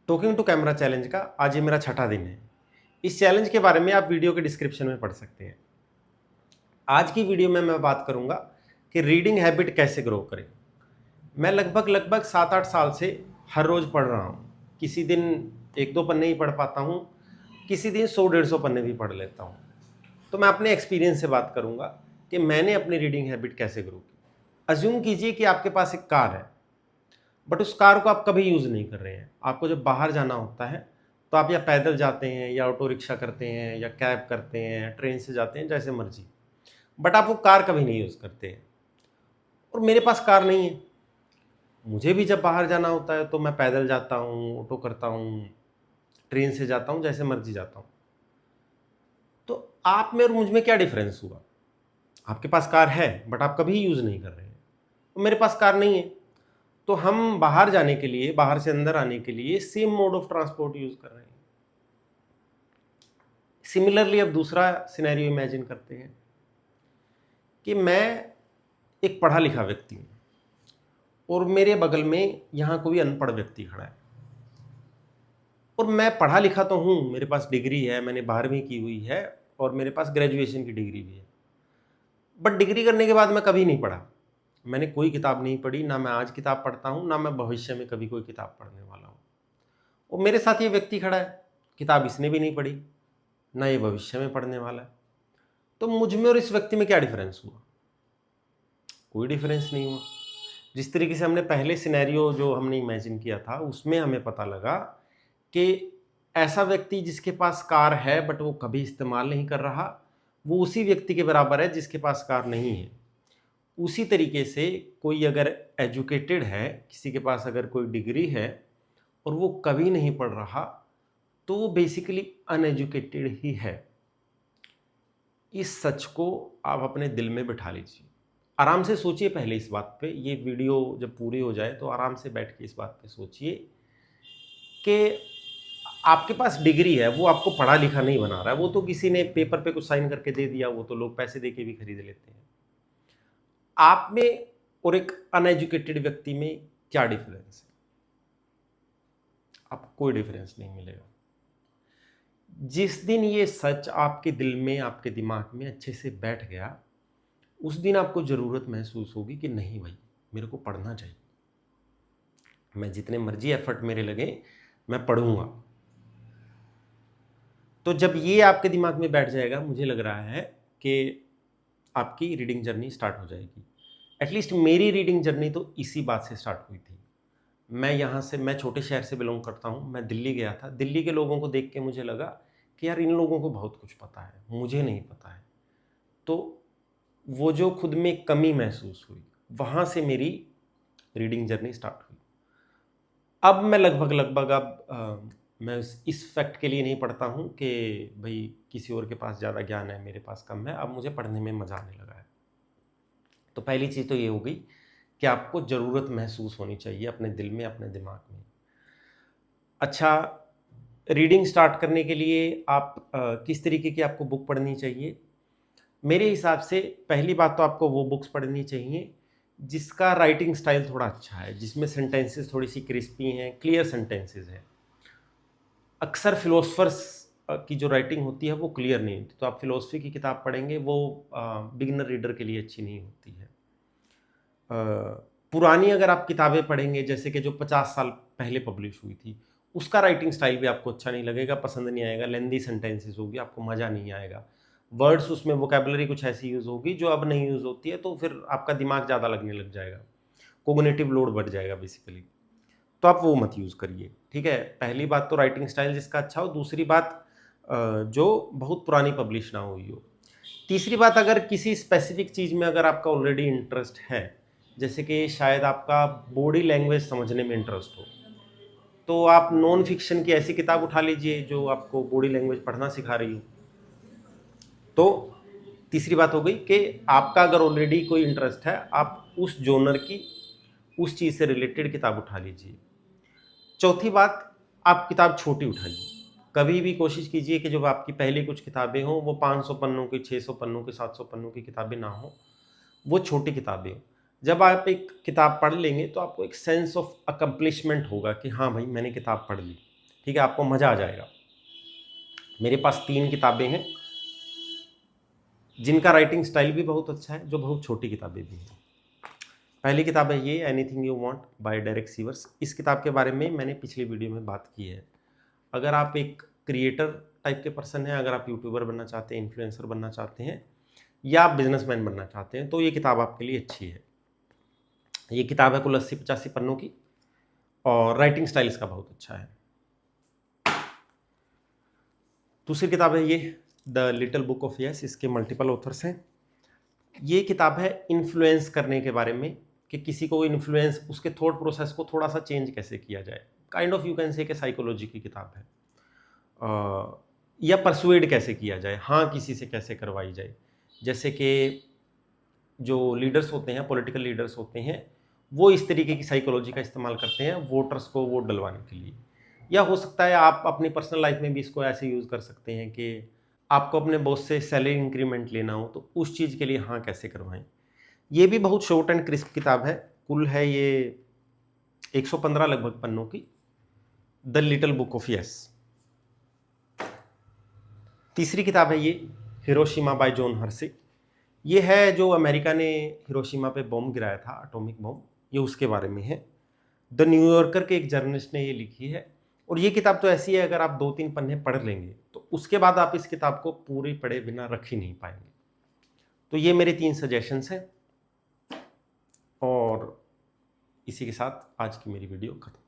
Talking to camera challenge का आज ये मेरा छठा दिन है। इस चैलेंज के बारे में आप वीडियो के डिस्क्रिप्शन में पढ़ सकते हैं। आज की वीडियो में मैं बात करूंगा कि रीडिंग हैबिट कैसे ग्रो करें। मैं लगभग 7-8 साल से हर रोज़ पढ़ रहा हूँ। किसी दिन 1-2 पन्ने ही पढ़ पाता हूँ, किसी दिन 100-150 पन्ने भी पढ़ लेता हूँ। तो मैं अपने एक्सपीरियंस से बात करूँगा कि मैंने अपनी रीडिंग हैबिट कैसे ग्रो की। अज्यूम कीजिए कि आपके पास एक कार है, बट उस कार को आप कभी यूज़ नहीं कर रहे हैं। आपको जब बाहर जाना होता है तो आप या पैदल जाते हैं या ऑटो रिक्शा करते हैं या कैब करते हैं, ट्रेन से जाते हैं, जैसे मर्जी, बट आप वो कार कभी नहीं यूज़ करते हैं। और मेरे पास कार नहीं है। मुझे भी जब बाहर जाना होता है तो मैं पैदल जाता हूँ, ऑटो करता हूँ, ट्रेन से जाता हूँ, जैसे मर्जी जाता हूँ। तो आप में और मुझ में क्या डिफरेंस हुआ? आपके पास कार है बट आप कभी यूज़ नहीं कर रहे हैं। तो मेरे पास कार नहीं है, तो हम बाहर जाने के लिए, बाहर से अंदर आने के लिए same mode of transport use कर रहे हैं। सिमिलरली अब दूसरा सिनेरियो इमेजिन करते हैं कि मैं एक पढ़ा लिखा व्यक्ति हूं और मेरे बगल में यहां कोई अनपढ़ व्यक्ति खड़ा है। और मैं पढ़ा लिखा तो हूं, मेरे पास डिग्री है, मैंने 12वीं की हुई है और मेरे पास ग्रेजुएशन की डिग्री भी है। बट डिग्री करने के बाद मैं कभी नहीं पढ़ा। मैंने कोई किताब नहीं पढ़ी, ना मैं आज किताब पढ़ता हूं, ना मैं भविष्य में कभी कोई किताब पढ़ने वाला हूं। और मेरे साथ ये व्यक्ति खड़ा है, किताब इसने भी नहीं पढ़ी, ना ये भविष्य में पढ़ने वाला है। तो मुझ में और इस व्यक्ति में क्या डिफरेंस हुआ? कोई डिफरेंस नहीं हुआ। जिस तरीके से हमने पहले सिनेरियो जो हमने इमेजिन किया था उसमें हमें पता लगा कि ऐसा व्यक्ति जिसके पास कार है बट वो कभी इस्तेमाल नहीं कर रहा, वो उसी व्यक्ति के बराबर है जिसके पास कार नहीं है। उसी तरीके से कोई अगर एजुकेटेड है, किसी के पास अगर कोई डिग्री है और वो कभी नहीं पढ़ रहा, तो वो बेसिकली अनएजुकेटेड ही है। इस सच को आप अपने दिल में बिठा लीजिए। आराम से सोचिए पहले इस बात पे। ये वीडियो जब पूरी हो जाए तो आराम से बैठ के इस बात पे सोचिए कि आपके पास डिग्री है, वो आपको पढ़ा लिखा नहीं बना रहा है। वो तो किसी ने पेपर पे कुछ साइन करके दे दिया, वो तो लोग पैसे दे के भी खरीद लेते हैं। आप में और एक अनएजुकेटेड व्यक्ति में क्या डिफरेंस है? आपको कोई डिफरेंस नहीं मिलेगा। जिस दिन ये सच आपके दिल में, आपके दिमाग में अच्छे से बैठ गया, उस दिन आपको ज़रूरत महसूस होगी कि नहीं भाई, मेरे को पढ़ना चाहिए। मैं जितने मर्जी एफर्ट मेरे लगे, मैं पढ़ूंगा। तो जब ये आपके दिमाग में बैठ जाएगा, मुझे लग रहा है कि आपकी रीडिंग जर्नी स्टार्ट हो जाएगी। एटलीस्ट मेरी रीडिंग जर्नी तो इसी बात से स्टार्ट हुई थी। मैं छोटे शहर से बिलोंग करता हूँ। मैं दिल्ली गया था। दिल्ली के लोगों को देख के मुझे लगा कि यार इन लोगों को बहुत कुछ पता है, मुझे नहीं पता है। तो वो जो खुद में कमी महसूस हुई, वहाँ से मेरी रीडिंग जर्नी स्टार्ट हुई। अब मैं लगभग अब मैं इस फैक्ट के लिए नहीं पढ़ता हूँ कि भाई किसी और के पास ज़्यादा ज्ञान है, मेरे पास कम है। अब मुझे पढ़ने में मज़ा आने लगा है। तो पहली चीज़ तो ये हो गई कि आपको ज़रूरत महसूस होनी चाहिए अपने दिल में, अपने दिमाग में। अच्छा, रीडिंग स्टार्ट करने के लिए आप किस तरीके की आपको बुक पढ़नी चाहिए? मेरे हिसाब से पहली बात तो आपको वो बुक्स पढ़नी चाहिए जिसका राइटिंग स्टाइल थोड़ा अच्छा है, जिसमें सेंटेंसेस थोड़ी सी क्रिस्पी हैं, क्लियर सेंटेंसेस हैं। अक्सर फिलोसफर्स की जो राइटिंग होती है वो क्लियर नहीं होती, तो आप फिलोसफी की किताब पढ़ेंगे वो बिगिनर रीडर के लिए अच्छी नहीं होती है। पुरानी अगर आप किताबें पढ़ेंगे, जैसे कि जो 50 साल पहले पब्लिश हुई थी, उसका राइटिंग स्टाइल भी आपको अच्छा नहीं लगेगा, पसंद नहीं आएगा। लेंदी सेंटेंसेस होगी, आपको मज़ा नहीं आएगा। वर्ड्स उसमें वोकेबलरी कुछ ऐसी यूज़ होगी जो अब नहीं यूज़ होती है, तो फिर आपका दिमाग ज़्यादा लगने लग जाएगा, कोग्निटिव लोड बढ़ जाएगा बेसिकली। तो आप वो मत यूज़ करिए, ठीक है। पहली बात तो राइटिंग स्टाइल जिसका अच्छा हो। दूसरी बात जो बहुत पुरानी पब्लिश ना हुई हो। तीसरी बात, अगर किसी स्पेसिफिक चीज़ में अगर आपका ऑलरेडी इंटरेस्ट है, जैसे कि शायद आपका बॉडी लैंग्वेज समझने में इंटरेस्ट हो, तो आप नॉन फिक्शन की ऐसी किताब उठा लीजिए जो आपको बॉडी लैंग्वेज पढ़ना सिखा रही हो। तो तीसरी बात हो गई कि आपका अगर ऑलरेडी कोई इंटरेस्ट है, आप उस जोनर की, उस चीज़ से रिलेटेड किताब उठा लीजिए। चौथी बात, आप किताब छोटी उठाइए। कभी भी कोशिश कीजिए कि जब आपकी पहली कुछ किताबें हों, वो 500 पन्नों की, 600 पन्नों की, 700 पन्नों की किताबें ना हों, वो छोटी किताबें हों। जब आप एक किताब पढ़ लेंगे तो आपको एक सेंस ऑफ अकम्प्लिशमेंट होगा कि हाँ भाई, मैंने किताब पढ़ ली। ठीक है, आपको मज़ा आ जाएगा। मेरे पास 3 किताबें हैं जिनका राइटिंग स्टाइल भी बहुत अच्छा है, जो बहुत छोटी किताबें भी हैं। पहली किताब है ये anything you want bye Derek sewers. इस किताब के बारे में मैंने पिछली वीडियो में बात की है। अगर आप एक क्रिएटर टाइप के पर्सन हैं, अगर आप यूट्यूबर बनना चाहते हैं, इन्फ्लुएंसर बनना चाहते हैं, या आप बिजनेसमैन बनना चाहते हैं, तो ये किताब आपके लिए अच्छी है। ये किताब है कुल 80-85 पन्नों की और राइटिंग स्टाइल इसका बहुत अच्छा है। दूसरी किताब है ये the little book of yes. इसके मल्टीपल ऑथर्स हैं। ये किताब है इन्फ्लुएंस करने के बारे में, कि किसी को इन्फ्लुएंस, उसके थॉट प्रोसेस को थोड़ा सा चेंज कैसे किया जाए। Kind of you can say कि साइकोलॉजी की किताब है। या परसुएड कैसे किया जाए, हाँ किसी से कैसे करवाई जाए। जैसे कि जो लीडर्स होते हैं, पॉलिटिकल लीडर्स होते हैं, वो इस तरीके की साइकोलॉजी का इस्तेमाल करते हैं वोटर्स को वोट डलवाने के लिए। या हो सकता है आप अपनी पर्सनल लाइफ में भी इसको ऐसे यूज़ कर सकते हैं कि आपको अपने बॉस से सैलरी इंक्रीमेंट लेना हो, तो उस चीज़ के लिए हाँ कैसे करवाएं। ये भी बहुत शॉर्ट एंड क्रिस्प किताब है। कुल है ये 115 लगभग पन्नों की, the little book of yes. तीसरी किताब है ये हिरोशिमा बाय जॉन हर्से। ये है जो अमेरिका ने हिरोशिमा पे बॉम्ब गिराया था, एटॉमिक बॉम्ब, ये उसके बारे में है। द न्यूयॉर्कर के एक जर्नलिस्ट ने ये लिखी है। और ये किताब तो ऐसी है, अगर आप 2-3 पन्ने पढ़ लेंगे तो उसके बाद आप इस किताब को पूरी पढ़े बिना रख ही नहीं पाएंगे। तो ये मेरे 3 सजेशंस हैं और इसी के साथ आज की मेरी वीडियो खत्म।